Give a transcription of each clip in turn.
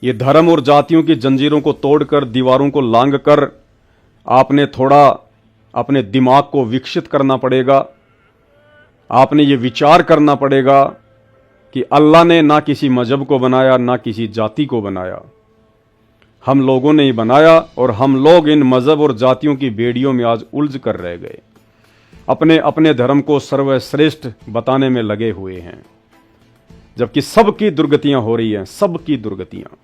ये धर्म और जातियों की जंजीरों को तोड़कर, दीवारों को लांघकर आपने थोड़ा अपने दिमाग को विकसित करना पड़ेगा। आपने ये विचार करना पड़ेगा कि अल्लाह ने ना किसी मजहब को बनाया, ना किसी जाति को बनाया, हम लोगों ने ही बनाया। और हम लोग इन मजहब और जातियों की बेड़ियों में आज उलझ कर रह गए, अपने अपने धर्म को सर्वश्रेष्ठ बताने में लगे हुए हैं, जबकि सबकी दुर्गतियां हो रही हैं, सबकी दुर्गतियां।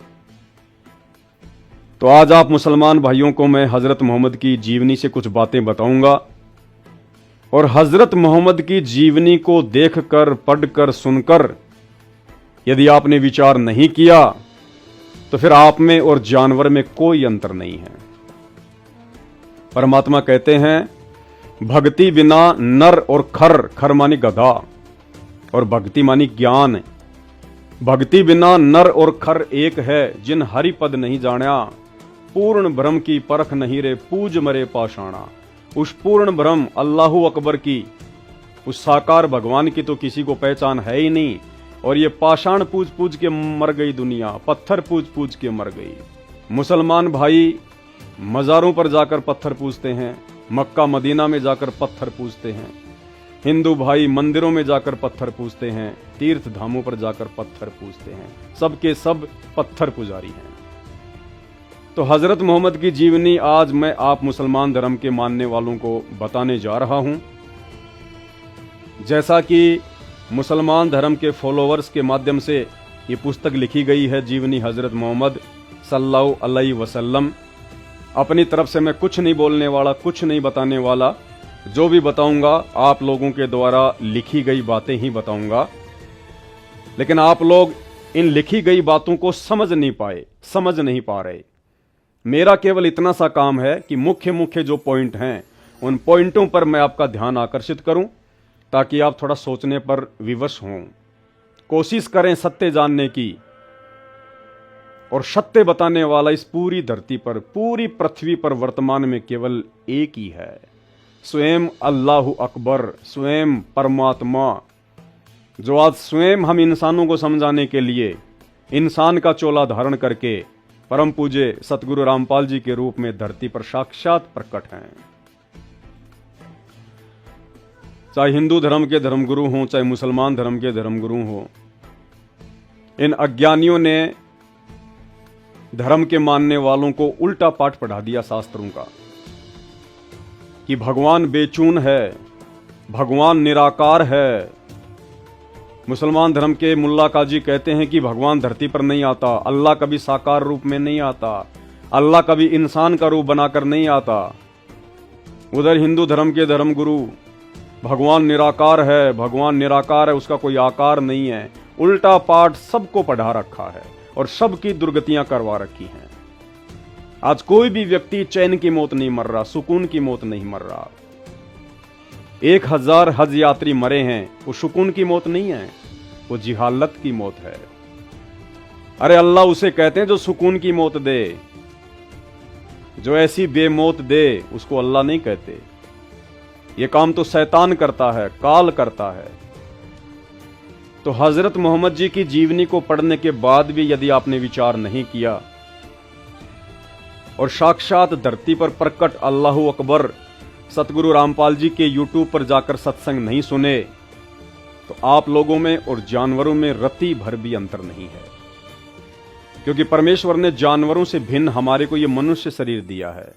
तो आज आप मुसलमान भाइयों को मैं हजरत मोहम्मद की जीवनी से कुछ बातें बताऊंगा, और हजरत मोहम्मद की जीवनी को देखकर, पढ़कर, सुनकर यदि आपने विचार नहीं किया तो फिर आप में और जानवर में कोई अंतर नहीं है। परमात्मा कहते हैं भक्ति बिना नर और खर, खर मानी गधा और भक्ति मानी ज्ञान, भक्ति बिना नर और खर एक है, जिन हरि पद नहीं जाना, पूर्ण ब्रह्म की परख नहीं रे, पूज मरे पाषाणा। उस पूर्ण ब्रह्म अल्लाहु अकबर की, उस साकार भगवान की तो किसी को पहचान है ही नहीं, और ये पाषाण पूज पूज के मर गई दुनिया, पत्थर पूज पूज के मर गई। मुसलमान भाई मज़ारों पर जाकर पत्थर पूजते हैं, मक्का मदीना में जाकर पत्थर पूजते हैं। हिंदू भाई मंदिरों में जाकर पत्थर पूजते हैं, तीर्थ धामों पर जाकर पत्थर पूजते हैं, सबके सब पत्थर पुजारी हैं। तो हजरत मोहम्मद की जीवनी आज मैं आप मुसलमान धर्म के मानने वालों को बताने जा रहा हूं। जैसा कि मुसलमान धर्म के फॉलोअर्स के माध्यम से ये पुस्तक लिखी गई है, जीवनी हजरत मोहम्मद सल्लल्लाहु अलैहि वसल्लम। अपनी तरफ से मैं कुछ नहीं बोलने वाला, कुछ नहीं बताने वाला, जो भी बताऊंगा आप लोगों के द्वारा लिखी गई बातें ही बताऊंगा। लेकिन आप लोग इन लिखी गई बातों को समझ नहीं पाए, समझ नहीं पा रहे। मेरा केवल इतना सा काम है कि मुख्य मुख्य जो पॉइंट हैं उन पॉइंटों पर मैं आपका ध्यान आकर्षित करूं, ताकि आप थोड़ा सोचने पर विवश हों, कोशिश करें सत्य जानने की। और सत्य बताने वाला इस पूरी धरती पर, पूरी पृथ्वी पर वर्तमान में केवल एक ही है, स्वयं अल्लाहु अकबर, स्वयं परमात्मा, जो आज स्वयं हम इंसानों को समझाने के लिए इंसान का चोला धारण करके परम पूज्य सतगुरु रामपाल जी के रूप में धरती पर साक्षात प्रकट हैं। चाहे हिंदू धर्म के धर्मगुरु हों, चाहे मुसलमान धर्म के धर्मगुरु हों, इन अज्ञानियों ने धर्म के मानने वालों को उल्टा पाठ पढ़ा दिया शास्त्रों का, कि भगवान बेचून है, भगवान निराकार है। मुसलमान धर्म के मुल्ला काजी कहते हैं कि भगवान धरती पर नहीं आता, अल्लाह कभी साकार रूप में नहीं आता, अल्लाह कभी इंसान का रूप बनाकर नहीं आता। उधर हिंदू धर्म के धर्मगुरु भगवान निराकार है, भगवान निराकार है, उसका कोई आकार नहीं है। उल्टा पाठ सबको पढ़ा रखा है और सबकी दुर्गतियां करवा रखी हैं। आज कोई भी व्यक्ति चैन की मौत नहीं मर रहा, सुकून की मौत नहीं मर रहा। 1000 हज यात्री मरे हैं, वो सुकून की मौत नहीं है, वो जिहालत की मौत है। अरे अल्लाह उसे कहते हैं जो सुकून की मौत दे, जो ऐसी बेमौत दे उसको अल्लाह नहीं कहते। ये काम तो शैतान करता है, काल करता है। तो हजरत मोहम्मद जी की जीवनी को पढ़ने के बाद भी यदि आपने विचार नहीं किया और साक्षात धरती पर प्रकट अल्लाहु अकबर सतगुरु रामपाल जी के यूट्यूब पर जाकर सत्संग नहीं सुने, तो आप लोगों में और जानवरों में रत्ती भर भी अंतर नहीं है। क्योंकि परमेश्वर ने जानवरों से भिन्न हमारे को ये मनुष्य शरीर दिया है।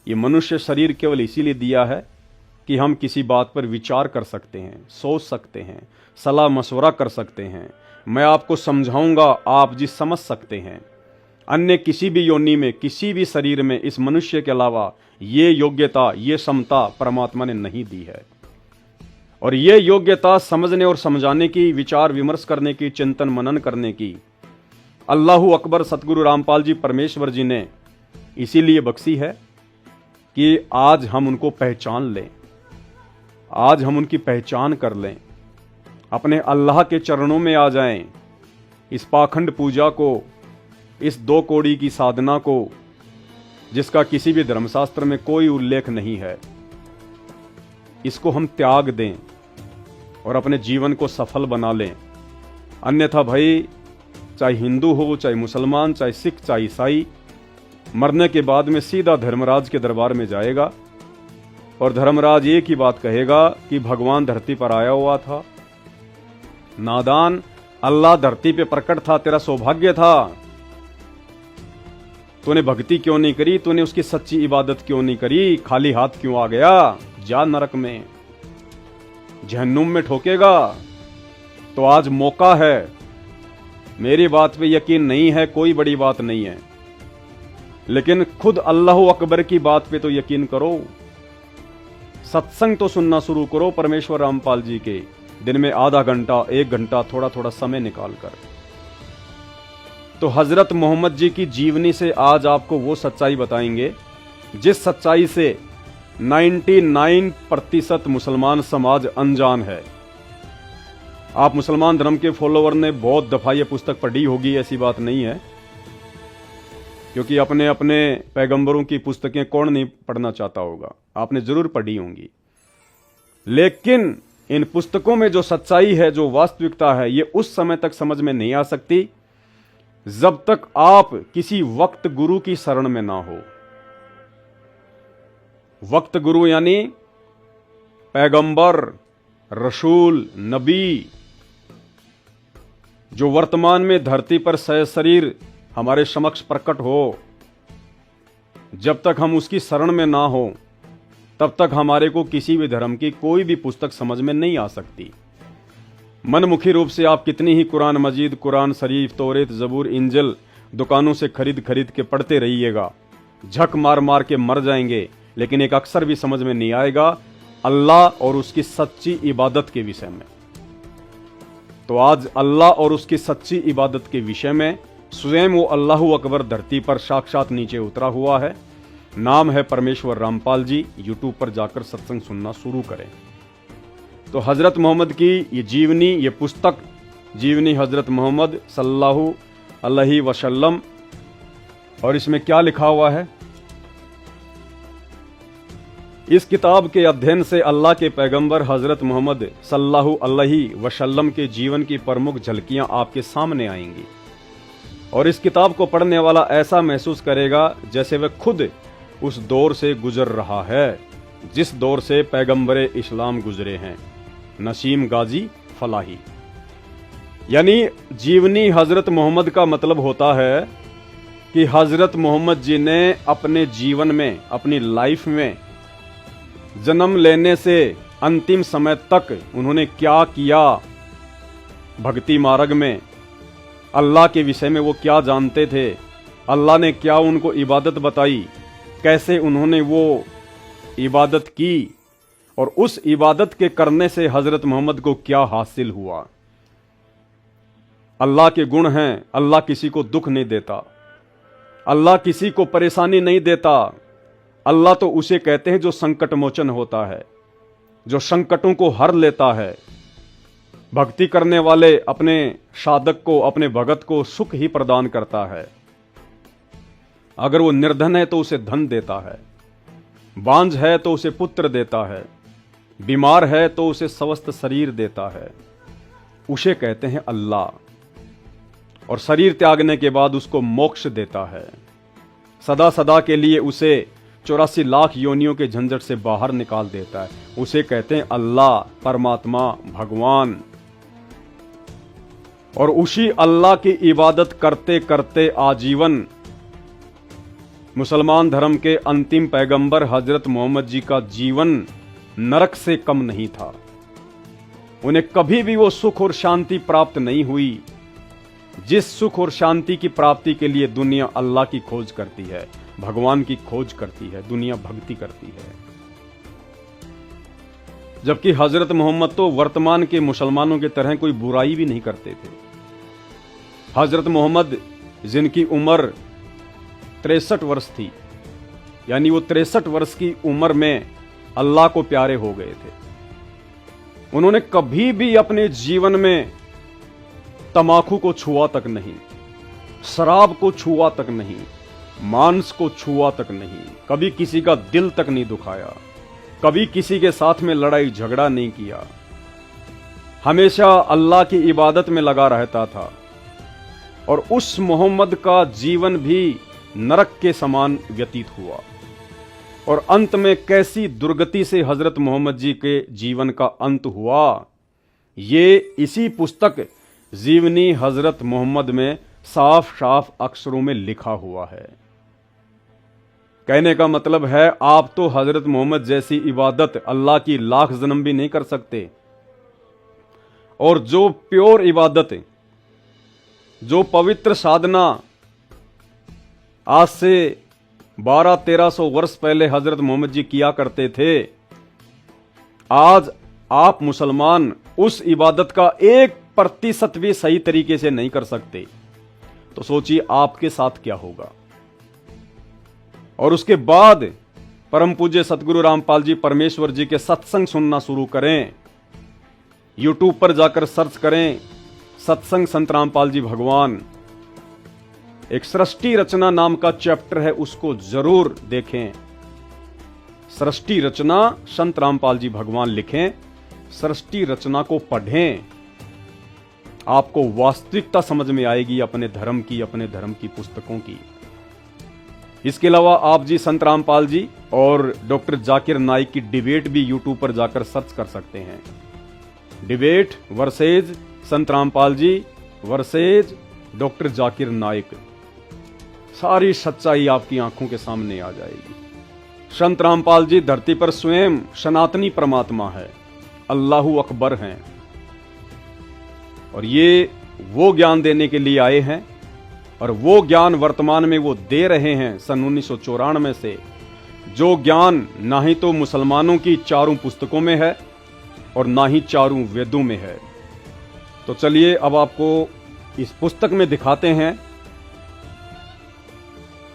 ये मनुष्य शरीर केवल इसीलिए दिया है कि हम किसी बात पर विचार कर सकते हैं, सोच सकते हैं, सलाह मशवरा कर सकते हैं। मैं आपको समझाऊंगा, आप जी समझ सकते हैं। अन्य किसी भी योनि में, किसी भी शरीर में इस मनुष्य के अलावा ये योग्यता, ये क्षमता परमात्मा ने नहीं दी है। और ये योग्यता समझने और समझाने की, विचार विमर्श करने की, चिंतन मनन करने की अल्लाहु अकबर सतगुरु रामपाल जी परमेश्वर जी ने इसीलिए बख्शी है कि आज हम उनको पहचान लें, आज हम उनकी पहचान कर लें, अपने अल्लाह के चरणों में आ जाएं। इस पाखंड पूजा को, इस 2 कौड़ी की साधना को, जिसका किसी भी धर्मशास्त्र में कोई उल्लेख नहीं है, इसको हम त्याग दें और अपने जीवन को सफल बना लें। अन्यथा भाई चाहे हिंदू हो, चाहे मुसलमान, चाहे सिख, चाहे ईसाई, मरने के बाद में सीधा धर्मराज के दरबार में जाएगा और धर्मराज एक ही बात कहेगा कि भगवान धरती पर आया हुआ था। नादान, अल्लाह धरती पे प्रकट था, तेरा सौभाग्य था। तूने भक्ति क्यों नहीं करी? तूने उसकी सच्ची इबादत क्यों नहीं करी? खाली हाथ क्यों आ गया? जा नरक में, जहन्नुम में ठोकेगा। तो आज मौका है। मेरी बात पे यकीन नहीं है, कोई बड़ी बात नहीं है, लेकिन खुद अल्लाह अकबर की बात पे तो यकीन करो। सत्संग तो सुनना शुरू करो परमेश्वर रामपाल जी के, दिन में आधा घंटा, 1 घंटा, थोड़ा थोड़ा समय निकाल कर। तो हजरत मोहम्मद जी की जीवनी से आज आपको वो सच्चाई बताएंगे जिस सच्चाई से 99% मुसलमान समाज अनजान है। आप मुसलमान धर्म के फॉलोवर ने बहुत दफा ये पुस्तक पढ़ी होगी, ऐसी बात नहीं है, क्योंकि अपने अपने पैगंबरों की पुस्तकें कौन नहीं पढ़ना चाहता होगा, आपने जरूर पढ़ी होंगी। लेकिन इन पुस्तकों में जो सच्चाई है, जो वास्तविकता है, ये उस समय तक समझ में नहीं आ सकती जब तक आप किसी वक्त गुरु की शरण में ना हो। वक्त गुरु यानी पैगंबर, रसूल, नबी, जो वर्तमान में धरती पर सशरीर हमारे समक्ष प्रकट हो। जब तक हम उसकी शरण में ना हो तब तक हमारे को किसी भी धर्म की कोई भी पुस्तक समझ में नहीं आ सकती। मनमुखी रूप से आप कितनी ही कुरान मजीद, कुरान शरीफ, तौरेत, जबूर, इंजिल दुकानों से खरीद खरीद के पढ़ते रहिएगा, झक मार मार के मर जाएंगे, लेकिन एक अक्षर भी समझ में नहीं आएगा अल्लाह और उसकी सच्ची इबादत के विषय में। तो आज अल्लाह और उसकी सच्ची इबादत के विषय में स्वयं वो अल्लाह अकबर धरती पर साक्षात नीचे उतरा हुआ है। नाम है परमेश्वर रामपाल जी। यूट्यूब पर जाकर सत्संग सुनना शुरू करें। तो हजरत मोहम्मद की ये जीवनी, ये पुस्तक जीवनी हजरत मोहम्मद सल्लल्लाहु अलैहि वसल्लम, और इसमें क्या लिखा हुआ है? इस किताब के अध्ययन से अल्लाह के पैगंबर हजरत मोहम्मद सल्लल्लाहु अलैहि वसल्लम के जीवन की प्रमुख झलकियां आपके सामने आएंगी, और इस किताब को पढ़ने वाला ऐसा महसूस करेगा जैसे वह खुद उस दौर से गुजर रहा है जिस दौर से पैगंबर इस्लाम गुजरे हैं, नसीम गाजी फलाही। यानी जीवनी हजरत मोहम्मद का मतलब होता है कि हजरत मोहम्मद जी ने अपने जीवन में, अपनी लाइफ में, जन्म लेने से अंतिम समय तक उन्होंने क्या किया, भक्ति मार्ग में अल्लाह के विषय में वो क्या जानते थे, अल्लाह ने क्या उनको इबादत बताई, कैसे उन्होंने वो इबादत की, और उस इबादत के करने से हजरत मोहम्मद को क्या हासिल हुआ। अल्लाह के गुण हैं, अल्लाह किसी को दुख नहीं देता, अल्लाह किसी को परेशानी नहीं देता। अल्लाह तो उसे कहते हैं जो संकट मोचन होता है, जो संकटों को हर लेता है। भक्ति करने वाले अपने साधक को, अपने भगत को सुख ही प्रदान करता है। अगर वो निर्धन है तो उसे धन देता है, बांझ है तो उसे पुत्र देता है, बीमार है तो उसे स्वस्थ शरीर देता है। उसे कहते हैं अल्लाह। और शरीर त्यागने के बाद उसको मोक्ष देता है, सदा सदा के लिए उसे 84 लाख योनियों के झंझट से बाहर निकाल देता है। उसे कहते हैं अल्लाह, परमात्मा, भगवान। और उसी अल्लाह की इबादत करते करते आजीवन मुसलमान धर्म के अंतिम पैगंबर हजरत मोहम्मद जी का जीवन नरक से कम नहीं था। उन्हें कभी भी वो सुख और शांति प्राप्त नहीं हुई जिस सुख और शांति की प्राप्ति के लिए दुनिया अल्लाह की खोज करती है, भगवान की खोज करती है, दुनिया भक्ति करती है। जबकि हजरत मोहम्मद तो वर्तमान के मुसलमानों की तरह कोई बुराई भी नहीं करते थे। हजरत मोहम्मद जिनकी उम्र 63 वर्ष थी, यानी वो 63 वर्ष की उम्र में अल्लाह को प्यारे हो गए थे। उन्होंने कभी भी अपने जीवन में तमाकू को छुआ तक नहीं, शराब को छुआ तक नहीं, मांस को छुआ तक नहीं, कभी किसी का दिल तक नहीं दुखाया, कभी किसी के साथ में लड़ाई झगड़ा नहीं किया, हमेशा अल्लाह की इबादत में लगा रहता था। और उस मोहम्मद का जीवन भी नरक के समान व्यतीत हुआ और अंत में कैसी दुर्गति से हजरत मोहम्मद जी के जीवन का अंत हुआ, ये इसी पुस्तक जीवनी हजरत मोहम्मद में साफ साफ अक्षरों में लिखा हुआ है। कहने का मतलब है आप तो हजरत मोहम्मद जैसी इबादत अल्लाह की लाख जन्म भी नहीं कर सकते, और जो प्योर इबादत, जो पवित्र साधना आज से 1200-1300 वर्ष पहले हजरत मोहम्मद जी किया करते थे, आज आप मुसलमान उस इबादत का 1% भी सही तरीके से नहीं कर सकते, तो सोचिए आपके साथ क्या होगा। और उसके बाद परम पूज्य सतगुरु रामपाल जी परमेश्वर जी के सत्संग सुनना शुरू करें, यूट्यूब पर जाकर सर्च करें सत्संग संत रामपाल जी भगवान, एक सृष्टि रचना नाम का चैप्टर है, उसको जरूर देखें। सृष्टि रचना संत रामपाल जी भगवान लिखें, सृष्टि रचना को पढ़ें, आपको वास्तविकता समझ में आएगी अपने धर्म की पुस्तकों की। इसके अलावा आप जी संत रामपाल जी और डॉक्टर जाकिर नाइक की डिबेट भी यूट्यूब पर जाकर सर्च कर सकते हैं। डिबेट वर्सेज संत Rampal G versus doctor Zakir Naik, सारी सच्चाई आपकी आंखों के सामने आ जाएगी। संत रामपाल जी धरती पर स्वयं सनातनी परमात्मा है, अल्लाहु अकबर हैं, और ये वो ज्ञान देने के लिए आए हैं, और वो ज्ञान वर्तमान में वो दे रहे हैं सन 1994 से, जो ज्ञान ना ही तो मुसलमानों की चारों पुस्तकों में है और ना ही चारों वेदों में है। तो चलिए अब आपको इस पुस्तक में दिखाते हैं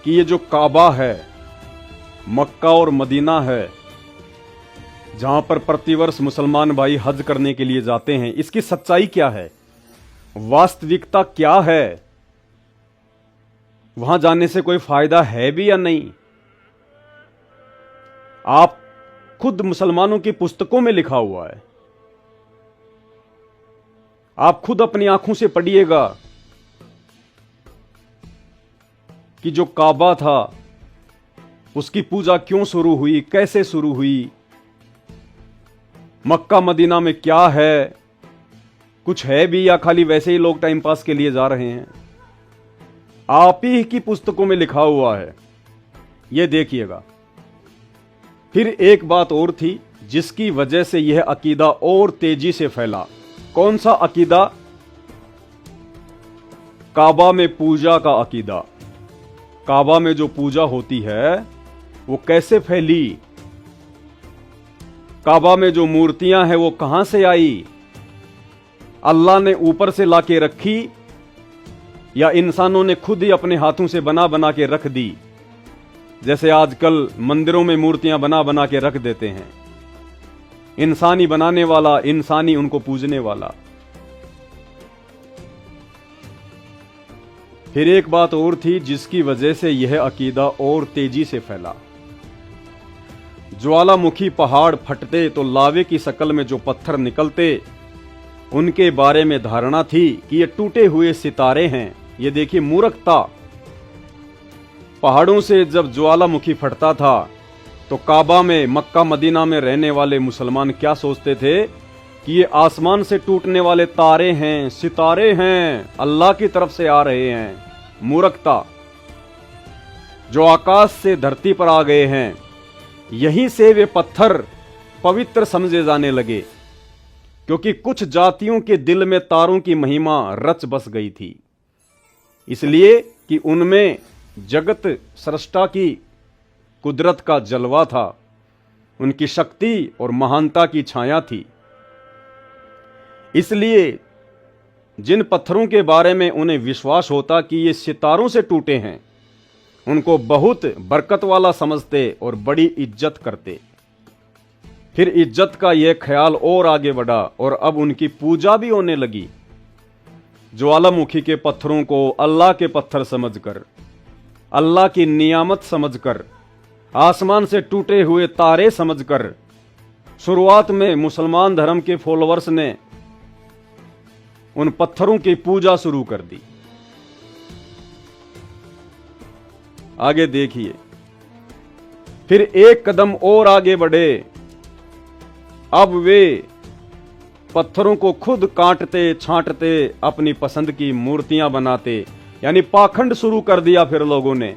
कि ये जो काबा है, मक्का और मदीना है, जहां पर प्रतिवर्ष मुसलमान भाई हज करने के लिए जाते हैं, इसकी सच्चाई क्या है, वास्तविकता क्या है, वहां जाने से कोई फायदा है भी या नहीं। आप खुद मुसलमानों की पुस्तकों में लिखा हुआ है, आप खुद अपनी आंखों से पढ़िएगा कि जो काबा था उसकी पूजा क्यों शुरू हुई, कैसे शुरू हुई, मक्का मदीना में क्या है, कुछ है भी या खाली वैसे ही लोग टाइम पास के लिए जा रहे हैं। आप ही की पुस्तकों में लिखा हुआ है, यह देखिएगा। फिर एक बात और थी जिसकी वजह से यह अकीदा और तेजी से फैला। कौन सा अकीदा? काबा में पूजा का अकीदा। काबा में जो पूजा होती है वो कैसे फैली, काबा में जो मूर्तियां हैं वो कहां से आई, अल्लाह ने ऊपर से लाके रखी या इंसानों ने खुद ही अपने हाथों से बना बना के रख दी, जैसे आजकल मंदिरों में मूर्तियां बना बना के रख देते हैं, इंसानी बनाने वाला, इंसानी उनको पूजने वाला। फिर एक बात और थी जिसकी वजह से यह अकीदा और तेजी से फैला। ज्वालामुखी पहाड़ फटते तो लावे की शक्ल में जो पत्थर निकलते, उनके बारे में धारणा थी कि ये टूटे हुए सितारे हैं। ये देखिए मूर्खता। पहाड़ों से जब ज्वालामुखी फटता था तो काबा में, मक्का मदीना में रहने वाले मुसलमान क्या सोचते थे कि ये आसमान से टूटने वाले तारे हैं, सितारे हैं, अल्लाह की तरफ से आ रहे हैं। मूर्खता। जो आकाश से धरती पर आ गए हैं, यहीं से वे पत्थर पवित्र समझे जाने लगे, क्योंकि कुछ जातियों के दिल में तारों की महिमा रच बस गई थी, इसलिए कि उनमें जगत सृष्टा की कुदरत का जलवा था, उनकी शक्ति और महानता की छाया थी। इसलिए जिन पत्थरों के बारे में उन्हें विश्वास होता कि ये सितारों से टूटे हैं, उनको बहुत बरकत वाला समझते और बड़ी इज्जत करते। फिर इज्जत का यह ख्याल और आगे बढ़ा और अब उनकी पूजा भी होने लगी। ज्वालामुखी के पत्थरों को अल्लाह के पत्थर समझकर, अल्लाह की नियामत समझकर, आसमान से टूटे हुए तारे समझकर शुरुआत में मुसलमान धर्म के फॉलोअर्स ने उन पत्थरों की पूजा शुरू कर दी। आगे देखिए, फिर एक कदम और आगे बढ़े। अब वे पत्थरों को खुद काटते छांटते अपनी पसंद की मूर्तियां बनाते, यानी पाखंड शुरू कर दिया फिर लोगों ने।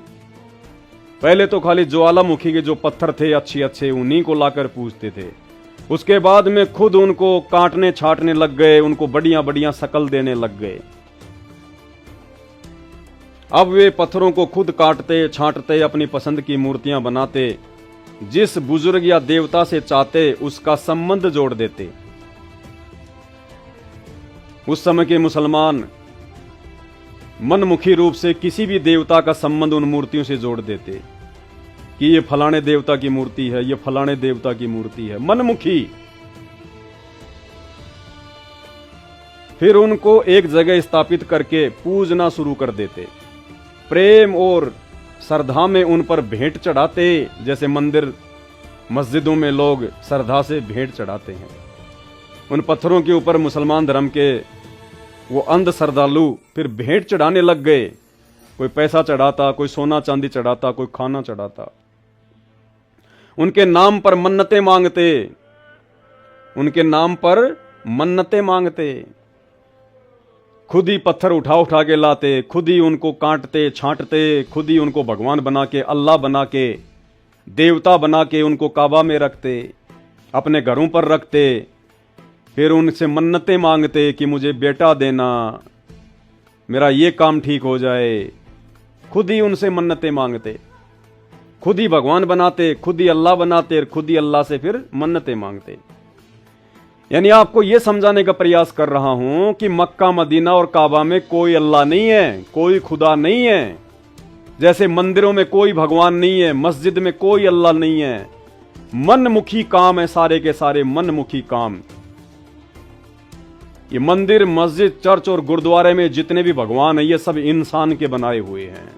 पहले तो खाली ज्वालामुखी के जो पत्थर थे अच्छे अच्छे उन्हीं को लाकर पूजते थे, उसके बाद में खुद उनको काटने छाटने लग गए, उनको बढ़िया बढ़िया शक्ल देने लग गए। अब वे पत्थरों को खुद काटते छांटते अपनी पसंद की मूर्तियां बनाते, जिस बुजुर्ग या देवता से चाहते उसका संबंध जोड़ देते। उस समय के मुसलमान मनमुखी रूप से किसी भी देवता का संबंध उन मूर्तियों से जोड़ देते कि ये फलाने देवता की मूर्ति है, ये फलाने देवता की मूर्ति है, मनमुखी। फिर उनको एक जगह स्थापित करके पूजना शुरू कर देते, प्रेम और श्रद्धा में उन पर भेंट चढ़ाते, जैसे मंदिर मस्जिदों में लोग श्रद्धा से भेंट चढ़ाते हैं। उन पत्थरों के ऊपर मुसलमान धर्म के वो अंध श्रद्धालु फिर भेंट चढ़ाने लग गए। कोई पैसा चढ़ाता, कोई सोना चांदी चढ़ाता, कोई खाना चढ़ाता। उनके नाम पर मन्नतें मांगते, उनके नाम पर मन्नतें मांगते। खुद ही पत्थर उठा उठा के लाते, खुद ही उनको काटते छांटते, खुद ही उनको भगवान बना के, अल्लाह बना के, देवता बना के उनको काबा में रखते, अपने घरों पर रखते। फिर उनसे मन्नतें मांगते कि मुझे बेटा देना, मेरा ये काम ठीक हो जाए। खुद ही उनसे मन्नतें मांगते, खुद ही भगवान बनाते, खुद ही अल्लाह बनाते और खुद ही अल्लाह से फिर मन्नतें मांगते। यानी आपको यह समझाने का प्रयास कर रहा हूं कि मक्का मदीना और काबा में कोई अल्लाह नहीं है, कोई खुदा नहीं है। जैसे मंदिरों में कोई भगवान नहीं है, मस्जिद में कोई अल्लाह नहीं है। मनमुखी काम है, सारे के सारे मनमुखी काम। ये मंदिर मस्जिद चर्च और गुरुद्वारे में जितने भी भगवान हैं ये सब इंसान के बनाए हुए हैं।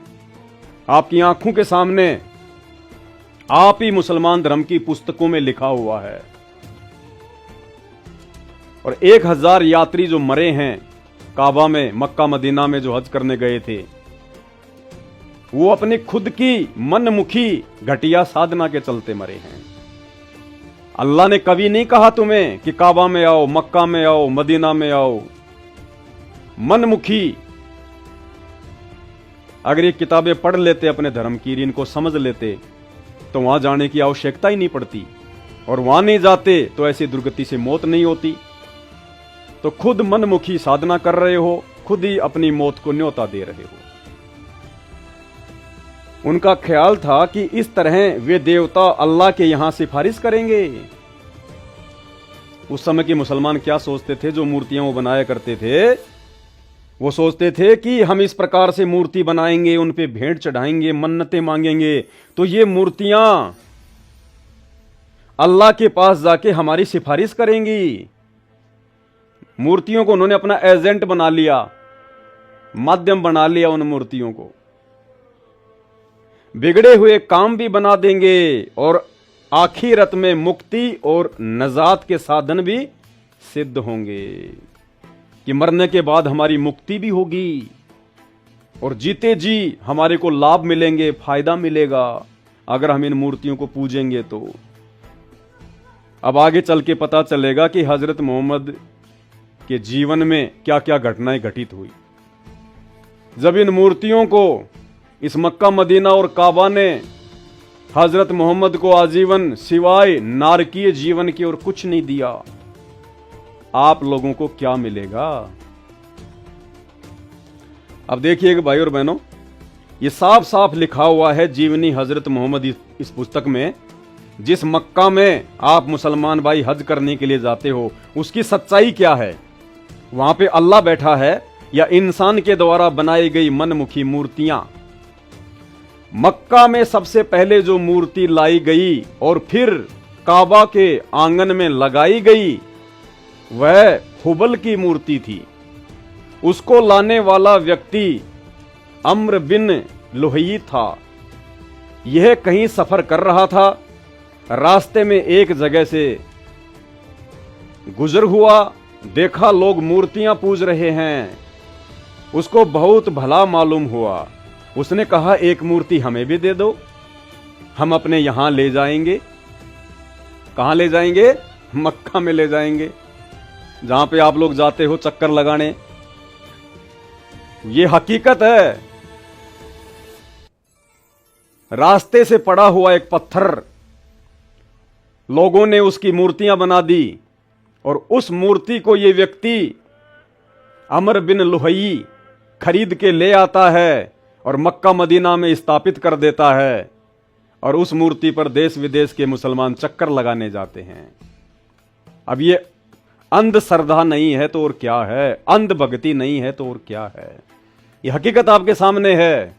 आपकी आंखों के सामने आप ही मुसलमान धर्म की पुस्तकों में लिखा हुआ है। और 1000 यात्री जो मरे हैं काबा में, मक्का मदीना में जो हज करने गए थे, वो अपनी खुद की मनमुखी घटिया साधना के चलते मरे हैं। अल्लाह ने कभी नहीं कहा तुम्हें कि काबा में आओ, मक्का में आओ, मदीना में आओ। मनमुखी अगर ये किताबें पढ़ लेते अपने धर्म की, इनको समझ लेते, तो वहां जाने की आवश्यकता ही नहीं पड़ती। और वहां नहीं जाते तो ऐसी दुर्गति से मौत नहीं होती। तो खुद मनमुखी साधना कर रहे हो, खुद ही अपनी मौत को न्योता दे रहे हो। उनका ख्याल था कि इस तरह वे देवता अल्लाह के यहां सिफारिश करेंगे। उस समय के मुसलमान क्या सोचते थे, जो मूर्तियां वो बनाया करते थे, वो सोचते थे कि हम इस प्रकार से मूर्ति बनाएंगे, उन पे भेंट चढ़ाएंगे, मन्नतें मांगेंगे, तो ये मूर्तियां अल्लाह के पास जाके हमारी सिफारिश करेंगी। मूर्तियों को उन्होंने अपना एजेंट बना लिया, माध्यम बना लिया। उन मूर्तियों को बिगड़े हुए काम भी बना देंगे और आखिरत में मुक्ति और नजात के साधन भी सिद्ध होंगे कि मरने के बाद हमारी मुक्ति भी होगी और जीते जी हमारे को लाभ मिलेंगे, फायदा मिलेगा अगर हम इन मूर्तियों को पूजेंगे। तो अब आगे चल के पता चलेगा कि हजरत मोहम्मद के जीवन में क्या क्या घटनाएं घटित हुई। जब इन मूर्तियों को, इस मक्का मदीना और काबा ने हजरत मोहम्मद को आजीवन सिवाय नारकीय जीवन की और कुछ नहीं दिया, आप लोगों को क्या मिलेगा? अब देखिएगा भाई और बहनों, ये साफ साफ लिखा हुआ है जीवनी हजरत मोहम्मद इस पुस्तक में। जिस मक्का में आप मुसलमान भाई हज करने के लिए जाते हो, उसकी सच्चाई क्या है? वहां पे अल्लाह बैठा है या इंसान के द्वारा बनाई गई मनमुखी मूर्तियां? मक्का में सबसे पहले जो मूर्ति लाई गई और फिर काबा के आंगन में लगाई गई, वह हुबल की मूर्ति थी। उसको लाने वाला व्यक्ति अम्र बिन लुहई था। यह कहीं सफर कर रहा था, रास्ते में एक जगह से गुजर हुआ, देखा लोग मूर्तियां पूज रहे हैं। उसको बहुत भला मालूम हुआ। उसने कहा एक मूर्ति हमें भी दे दो, हम अपने यहां ले जाएंगे। कहां ले जाएंगे? मक्का में ले जाएंगे, जहां पे आप लोग जाते हो चक्कर लगाने। ये हकीकत है। रास्ते से पड़ा हुआ एक पत्थर लोगों ने उसकी मूर्तियां बना दी, और उस मूर्ति को ये व्यक्ति अमर बिन लुहई खरीद के ले आता है और मक्का मदीना में स्थापित कर देता है, और उस मूर्ति पर देश विदेश के मुसलमान चक्कर लगाने जाते हैं। अब ये अंध श्रद्धा नहीं है तो और क्या है, अंध भक्ति नहीं है तो और क्या है। ये हकीकत आपके सामने है।